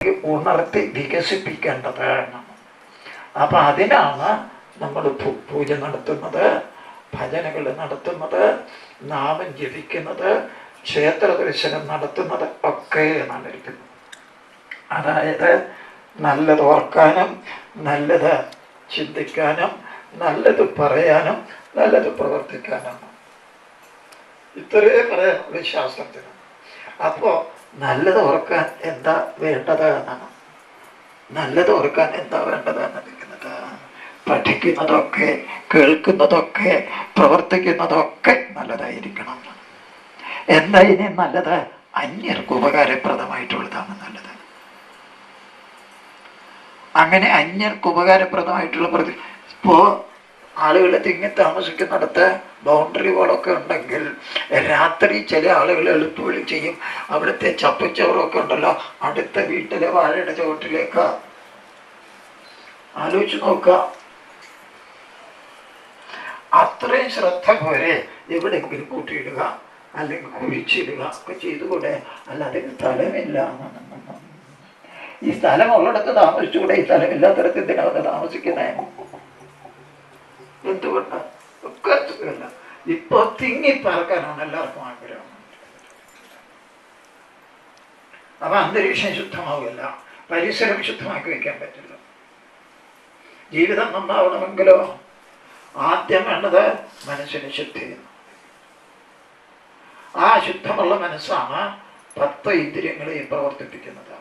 ഉണർത്തി വികസിപ്പിക്കേണ്ടത്. അപ്പൊ അതിനാണ് നമ്മൾ പൂജ നടത്തുന്നത്, ഭജനകൾ നടത്തുന്നത്, നാമം ജപിക്കുന്നത്, ക്ഷേത്ര ദർശനം നടത്തുന്നത് ഒക്കെ നടക്കുന്നു. അതായത് നല്ലത് ഓർക്കാനും നല്ലത് ചിന്തിക്കാനും നല്ലത് പറയാനും നല്ലത് പ്രവർത്തിക്കാനും, ഇത്രയേ പറയാനുള്ളൂ ശാസ്ത്രത്തിന്. അപ്പോൾ നല്ലത് ഓർക്കാൻ എന്താ വേണ്ടത് എന്നാണ്. നല്ലത് ഓർക്കാൻ എന്താ വേണ്ടത് എന്നിരിക്കുന്നത്, പഠിക്കുന്നതൊക്കെ കേൾക്കുന്നതൊക്കെ പ്രവർത്തിക്കുന്നതൊക്കെ നല്ലതായിരിക്കണം. എന്താ ഇനി നല്ലത്? അന്യർക്ക് ഉപകാരപ്രദമായിട്ടുള്ളതാണ് നല്ലത്. അങ്ങനെ അന്യർക്ക് ഉപകാരപ്രദമായിട്ടുള്ള ഇപ്പോൾ ആളുകൾ തിങ്ങി താമസിക്കുന്നിടത്ത് ബൗണ്ടറി വാളൊക്കെ ഉണ്ടെങ്കിൽ രാത്രി ചില ആളുകൾ എളുപ്പവഴി ചെയ്യും. അവിടുത്തെ ചപ്പുചവറൊക്കെ ഉണ്ടല്ലോ അടുത്ത വീട്ടിലെ വാഴയുടെ ചുവട്ടിലേക്ക്. ആലോചിച്ച് നോക്കുക, അത്രയും ശ്രദ്ധ പോരെ എവിടെയെങ്കിലും കൂട്ടിയിടുക അല്ലെങ്കിൽ കുഴിച്ചിടുക ഒക്കെ ചെയ്തുകൂടെ? അല്ലാതെ സ്ഥലമില്ല, ഈ സ്ഥലം ഉള്ളിടത്ത് താമസിച്ചുകൂടെ? ഈ സ്ഥലമില്ലാത്തടത്ത് ഇതിനകത്ത് താമസിക്കുന്നേ എന്തുകൊണ്ട്? ഒക്കെ അല്ല, ഇപ്പൊ തിങ്ങിപ്പാർക്കാനാണ് എല്ലാവർക്കും ആഗ്രഹം. അപ്പൊ അന്തരീക്ഷം ശുദ്ധമാവില്ല, പരിസരം ശുദ്ധമാക്കി വയ്ക്കാൻ പറ്റില്ല. ജീവിതം നന്നാവണമെങ്കിലോ ആദ്യം വേണ്ടത് മനസ്സിന് ശുദ്ധി. ആ ശുദ്ധമുള്ള മനസ്സാണ് 10 ഇന്ദ്രിയങ്ങളെയും പ്രവർത്തിപ്പിക്കുന്നത്.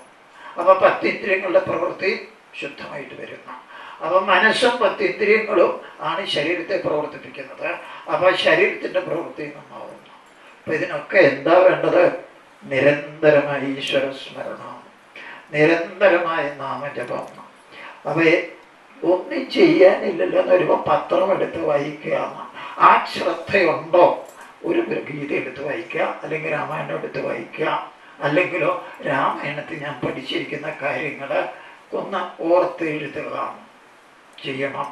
അപ്പൊ 10 ഇന്ദ്രിയങ്ങളുടെ പ്രവൃത്തി ശുദ്ധമായിട്ട് വരുന്നു. അപ്പൊ മനസ്സും 10 ഇന്ദ്രിയങ്ങളും ആണ് ശരീരത്തെ പ്രവർത്തിപ്പിക്കുന്നത്. അപ്പൊ ശരീരത്തിന്റെ പ്രവൃത്തി നന്നാവുന്നു. അപ്പൊ ഇതിനൊക്കെ എന്താ വേണ്ടത്? നിരന്തരമായ ഈശ്വര സ്മരണം, നിരന്തരമായ നാമജപം. അപ്പൊ ഒന്നും ചെയ്യാനില്ലല്ലോ എന്ന് വരുമ്പോൾ പത്രം എടുത്ത് വായിക്കുക. ആ ശ്രദ്ധയുണ്ടോ? ഒരു ഗീത എടുത്ത് വായിക്കുക, അല്ലെങ്കിൽ രാമായണം എടുത്ത് വായിക്കുക, അല്ലെങ്കിലോ രാമായണത്തിൽ ഞാൻ പഠിച്ചിരിക്കുന്ന കാര്യങ്ങൾ ഒന്ന് ഓർത്തെഴുതുക ചെയ്യണം.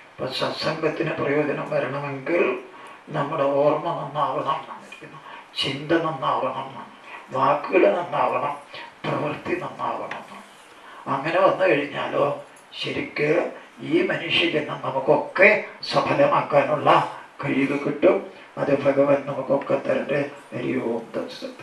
ഇപ്പൊ സത്സംഗത്തിന് പ്രയോജനം വരണമെങ്കിൽ നമ്മുടെ ഓർമ്മ നന്നാവണം, ചിന്ത നന്നാവണം, വാക്കുകൾ നന്നാവണം, പ്രവൃത്തി നന്നാവണം. അങ്ങനെ വന്നു കഴിഞ്ഞാലോ ശരിക്ക് ഈ മനുഷ്യജന്മം നമുക്കൊക്കെ സഫലമാക്കാനുള്ള കഴിവ് കിട്ടും. അത് ഭഗവാൻ നമുക്കൊക്കെ തരട്ടെ. ഹരി ഓം തത്സത്.